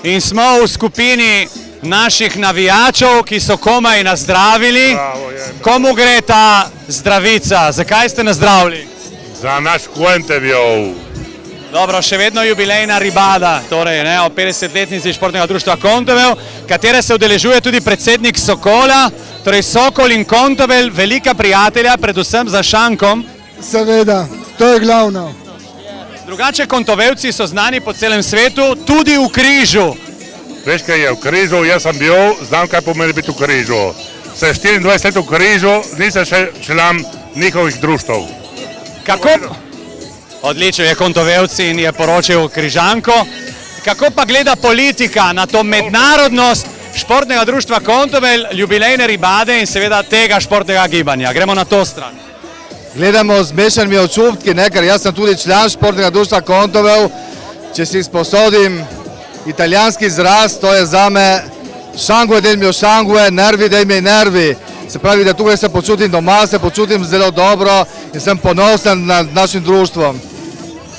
in smo v skupini naših navijačev, ki so komaj nazdravili. Komu gre ta zdravica? Zakaj ste nazdravili? Za naš Kontevel. Dobro, še vedno jubilejna ribada, torej o 50-letnici športnega društva Kontevel, katere se udeležuje tudi predsednik Sokola, torej Sokol in Kontevel, velika prijatelja, predvsem za šankom. Seveda, to je glavno. Drugače Kontovelci so znani po celem svetu, tudi v križu. Veš, kaj je v križu, jaz sem bil, znam, kaj pomeni biti v križu. Se 24 let v križu, nisem še član njihovih društv. Kako? Odlično je Kontovelci in je poročil Križanko. Kako pa gleda politika na to mednarodnost športnega društva Kontovel, jubilejne ribade in seveda tega športnega gibanja? Gremo na to stran. Gledamo z mešanimi občutki, ker jaz sem tudi član športnega društva Kontovel. Če si sposodim italijanski izraz, to je zame sangue del mio sangue, nervi dei miei nervi. Se pravi, da tukaj se počutim doma, se počutim zelo dobro in sem ponosen nad našim društvom.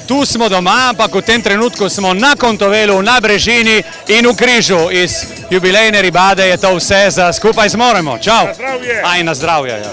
Tu smo doma, ampak v tem trenutku smo na Kontovelu, na Brežini in v križu. Iz jubilejne ribade je to vse za Skupaj zmoremo. Čau! Na zdravje! Aj, na zdravje, ja.